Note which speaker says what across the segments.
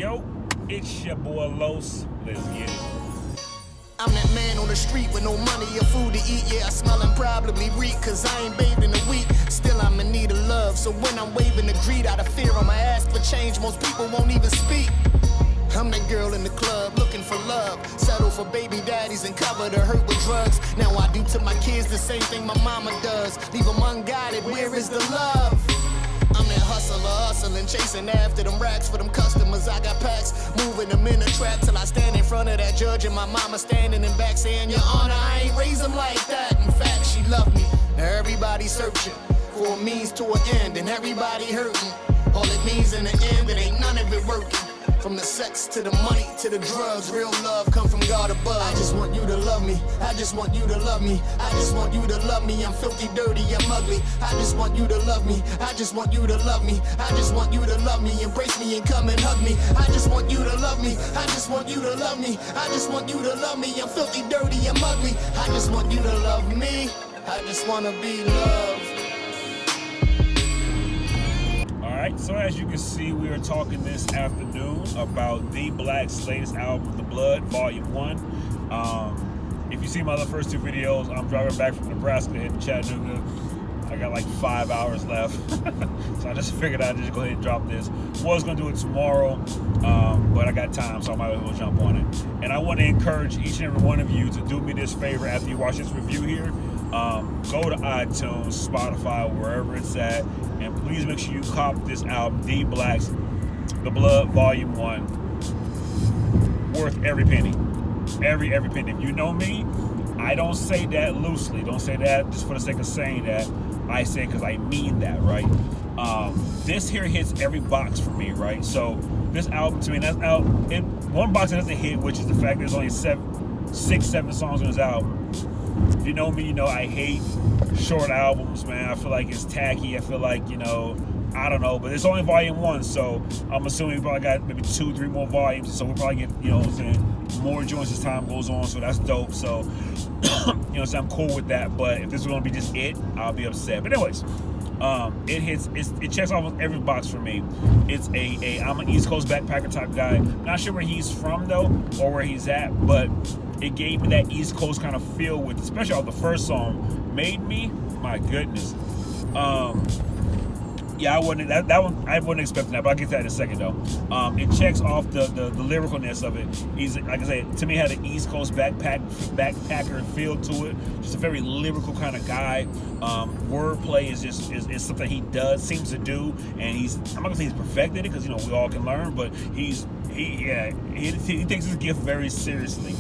Speaker 1: Yo, it's your boy Los. Let's get it.
Speaker 2: I'm that man on the street with no money or food to eat. Yeah, I smell and probably reek, cause I ain't bathed in a week. Still, I'm in need of love. So when I'm waving the greed out of fear, I'ma ask for change. Most people won't even speak. I'm that girl in the club looking for love. Settle for baby daddies and cover the hurt with drugs. Now I do to my kids the same thing my mama does. Leave them unguided, where is the love? I'm that hustler, hustling, chasing after them racks for them customers. I got packs, moving them in the trap till I stand in front of that judge and my mama standing in back saying, Your Honor, I ain't raise them like that. In fact, she loved me. Now everybody's searching for a means to an end, and everybody hurting. All it means in the end, it ain't none of it working. From the sex to the money to the drugs, real love come from God above. I just want you to love me. I just want you to love me. I just want you to love me. I'm filthy, dirty, I'm ugly. I just want you to love me. I just want you to love me. I just want you to love me. Embrace me and come and hug me. I just want you to love me. I just want you to love me. I just want you to love me. I'm filthy, dirty, I'm ugly. I just want you to love me. I just want to be loved.
Speaker 1: Alright, so as you can see, we are talking this afternoon about Dee Black's latest album, The Blood, Volume 1. If you see my other first two videos, I'm driving back from Nebraska heading to Chattanooga. I got like 5 hours left, so I just figured I'd just go ahead and drop this. Was going to do it tomorrow, but I got time, so I might as well jump on it. And I want to encourage each and every one of you to do me this favor after you watch this review here. Go to iTunes, Spotify, wherever it's at, and please make sure you cop this album, Dee Black's The Blood Volume 1. Worth every penny. Every penny. If you know me, I don't say that loosely. Don't say that just for the sake of saying that. I say it because I mean that, right? This here hits every box for me, right? So this album, to me, that's out. One box that doesn't hit, which is the fact there's only 6, 7 songs on this album. If you know me, you know I hate short albums, man. I feel like it's tacky. I feel like, I don't know, but it's only volume 1, so I'm assuming we probably got maybe 2, 3 more volumes, so we'll probably get, more joints as time goes on, so that's dope. So, so I'm cool with that, but if this is gonna be just it, I'll be upset. But anyways, it checks off every box for me. I'm an East Coast backpacker type guy. Not sure where he's from though, or where he's at, but it gave me that East Coast kind of feel with, especially off the first song, Made Me. My goodness. Yeah, I wasn't expecting that, but I'll get to that in a second though. It checks off the lyricalness of it. He's, like I said, to me, had an East Coast backpacker feel to it. Just a very lyrical kind of guy. Wordplay is something he seems to do, and I'm not gonna say he's perfected it, because we all can learn, but he takes his gift very seriously.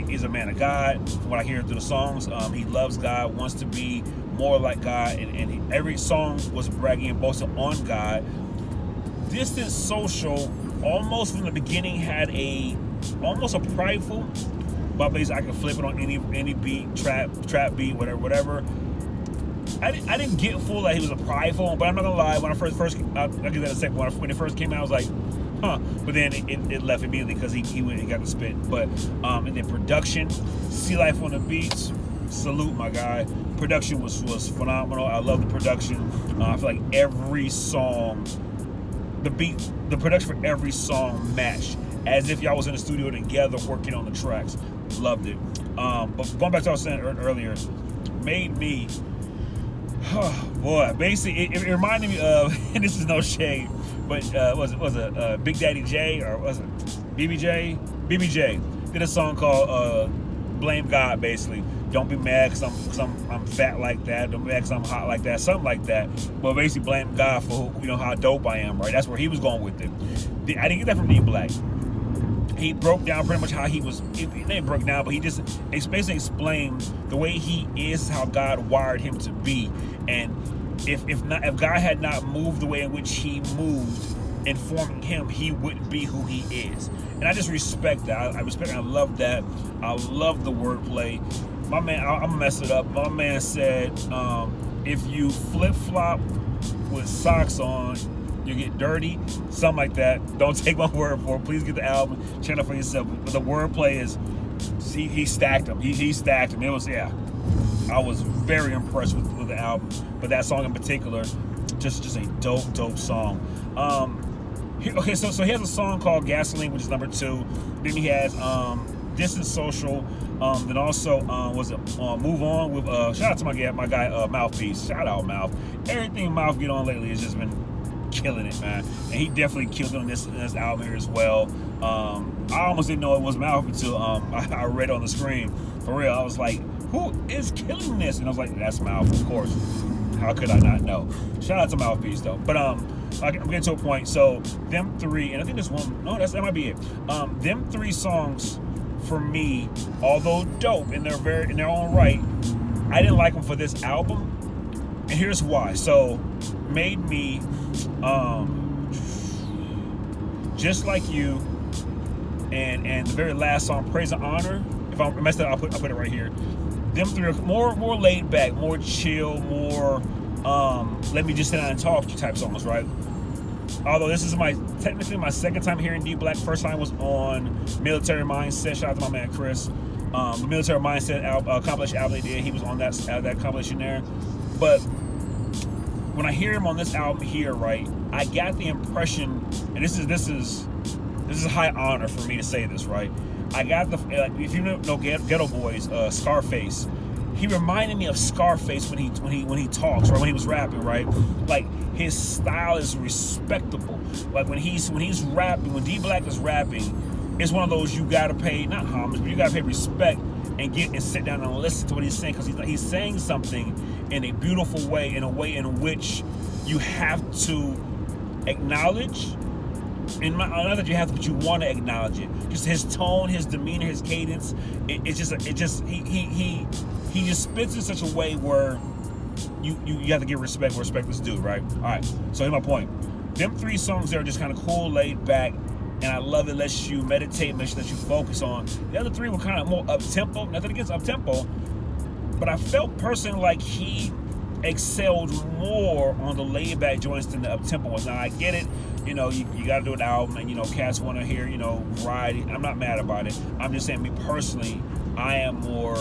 Speaker 1: He's a man of God. From what I hear through the songs, he loves God, wants to be more like God, and every song was bragging and boasting on God. Distant Social, almost from the beginning, had almost a prideful, but basically I can flip it on any beat, trap beat, whatever. I didn't get full that he was a prideful, but I'm not gonna lie. When I first I'll get that in a second. When it first came out, I was like, huh. But then it left immediately because he went and got the spit. But and then production, Sea Life on the beats. Salute, my guy. Production was phenomenal. I love the production. I feel like every song, the production for every song matched, as if y'all was in the studio together working on the tracks. Loved it. But going back to what I was saying earlier, Made Me. Oh, boy, basically it reminded me of, and this is no shade, but was it Big Daddy J, or was it BBJ? BBJ did a song called Blame God, basically. Don't be mad because I'm fat like that. Don't be mad because I'm hot like that. Something like that. But basically blame God for how dope I am, right? That's where he was going with it. I didn't get that from Dee Black. He broke down pretty much how he was. He didn't break down, but he just basically explained the way he is, how God wired him to be, and if God had not moved the way in which he moved, informing him, he wouldn't be who he is. And I just respect that. I respect and I love that. I love the wordplay. My man, I'm gonna mess it up. My man said, if you flip-flop with socks on, you get dirty, something like that. Don't take my word for it. Please get the album, check it out for yourself. But the wordplay is, he stacked them. He stacked them. It was, yeah. I was very impressed with the album. But that song in particular, just a dope song. Okay, so he has a song called Gasoline, which is number 2. Then he has Distant Social. Then also was it Move On with shout out to my guy Mouthpiece. Shout out Mouth. Everything Mouth get on lately has just been killing it, man. And he definitely killed it on this album here as well. I almost didn't know it was Mouth until I read it on the screen. For real, I was like, who is killing this? And I was like, that's Mouth, of course. How could I not know? Shout out to Mouthpiece though. But I'm getting to a point. So them 3, and I think this one, no, that might be it. Them 3 songs for me, although dope in their own right, I didn't like them for this album, and here's why. So, Made Me, Just Like You, and the very last song, Praise and Honor. If I messed it up, I'll put it right here. Them 3 are more laid back, more chill, more let me just sit down and talk type songs, right? Although this is technically my second time hearing Dee Black. First time was on Military Mindset. Shout out to my man Chris. The Military Mindset compilation album they did. He was on that compilation there. But when I hear him on this album here, right, I got the impression, and this is a high honor for me to say this, right? I got if you know Ghetto Boys, Scarface. He reminded me of Scarface when he talks, right? When he was rapping, right? Like his style is respectable. Like when he's rapping, when Dee Black is rapping, it's one of those you gotta pay not homage, but you gotta pay respect and sit down and listen to what he's saying, because he's saying something in a beautiful way, in a way in which you have to acknowledge. And not that you have to, but you want to acknowledge it. Just his tone, his demeanor, his cadence. He just spits in such a way where you have to give respect where respect is due, right? All right. So here's my point. Them 3 songs there are just kind of cool, laid back, and I love it. Lets you meditate, lets you focus on. The other 3 were kind of more up tempo. Nothing against up tempo, but I felt personally like he excelled more on the laid back joints than the up tempo ones. Now I get it. You know, you got to do an album, and cats want to hear variety. I'm not mad about it. I'm just saying, me personally, I am more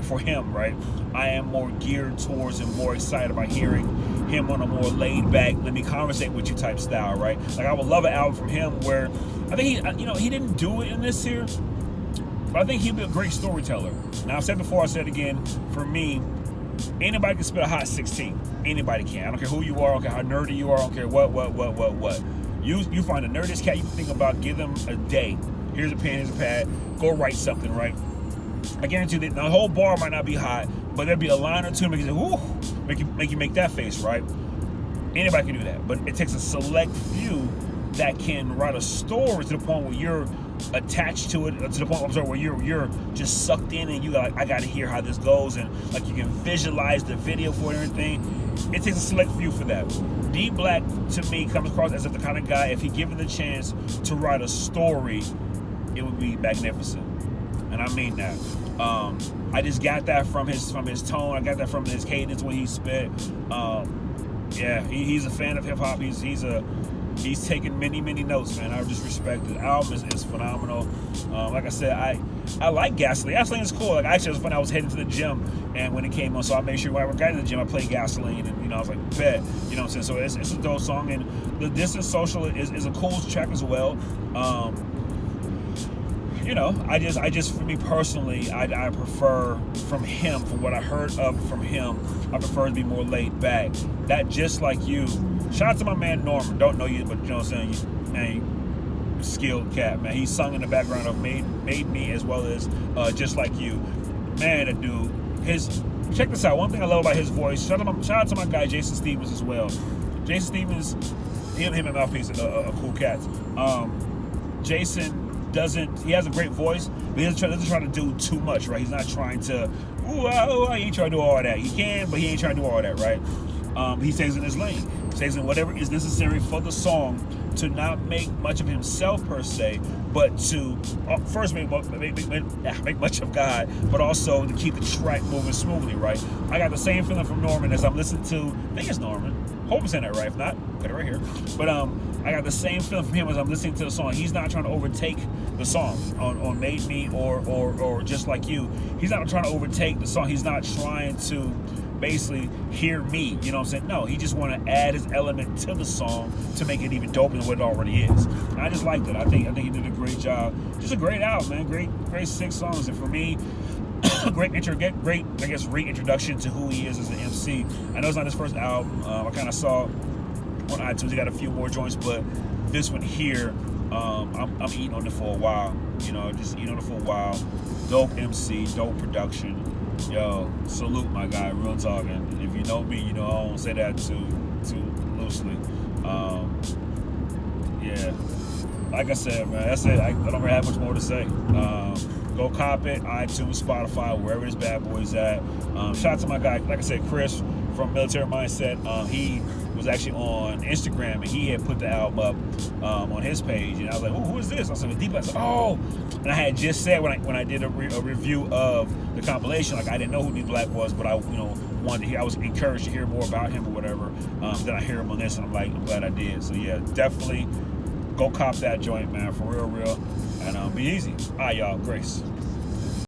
Speaker 1: for him, right? I am more geared towards and more excited about hearing him on a more laid back, let me conversate with you type style, right? Like I would love an album from him where I think he didn't do it in this here, but I think he'd be a great storyteller. Now I've said before, I said again, for me, anybody can spit a hot 16. Anybody can. I don't care who you are, I don't care how nerdy you are, I don't care what. You find the nerdiest cat you can think about, give them a day. Here's a pen, here's a pad, go write something, right? I guarantee that the whole bar might not be hot, but there'll be a line or two make you say, "Whoo," make you make that face, right? Anybody can do that, but it takes a select few that can write a story to the point where you're attached to it, to the point where you're just sucked in, and I got to hear how this goes, and like you can visualize the video for it and everything. It takes a select few for that. Dee Black, to me, comes across as the kind of guy, if he given the chance to write a story, it would be magnificent. And I mean that. I just got that from his tone. I got that from his cadence when he spit. Yeah, he's a fan of hip hop. He's taken many notes, man. I just respect it. The album is phenomenal. Like I said, I like Gasoline. Gasoline is cool. Like actually, it was fun. I was heading to the gym, and when it came on, so I made sure when I got to the gym, I played Gasoline, and I was like, bet. You know what I'm saying? So it's a dope song, and the Distant Social is a cool track as well. I just for me personally, I prefer from him, from what I heard of from him, I prefer to be more laid back. That Just Like You. Shout out to my man Norman. Don't know you, but you know what I'm saying? Man, skilled cat, man. He sung in the background of Made Me as well as Just Like You. Man, that dude. Check this out. One thing I love about his voice. Shout out to my guy Jason Stevens as well. Jason Stevens, him and Mouthpiece are cool cats. Jason he has a great voice, but he doesn't try to do too much, right? He's not trying to, he ain't trying to do all that. He can, but he ain't trying to do all that, right? He stays in his lane. He stays in whatever is necessary for the song, to not make much of himself per se, but to first make much of God, but also to keep the track moving smoothly, right? I got the same feeling from Norman as I'm listening to, I think it's Norman. Hope I'm saying that right. If not, got it right here. But I got the same feeling from him as I'm listening to the song. He's not trying to overtake the song on Made Me or Just Like You. He's not trying to overtake the song. He's not trying to basically hear me. You know what I'm saying? No, he just want to add his element to the song to make it even doper than what it already is. And I just liked it. I think he did a great job. Just a great album, man. Great 6 songs. And for me, great, I guess, reintroduction to who he is as an MC. I know it's not his first album. I kind of saw on iTunes he got a few more joints, but this one here, I'm eating on it for a while. You know, just eating on it for a while. Dope MC, dope production. Yo, salute my guy, real talking. If you know me, you know I don't say that too loosely. Yeah, like I said, man, that's it. I don't really have much more to say. Go cop it, iTunes, Spotify, wherever this bad boy's at. Shout out to my guy, like I said, Chris from Military Mindset. He was actually on Instagram, and he had put the album up on his page, and I was like, who is this? I said, Dee Black. Oh, and I had just said when I did a review of the compilation, like I didn't know who Dee Black was, but I wanted to hear. I was encouraged to hear more about him or whatever. Then I hear him on this, and I'm glad I did. So yeah, definitely go cop that joint, man, for real, and be easy. All right, y'all, grace.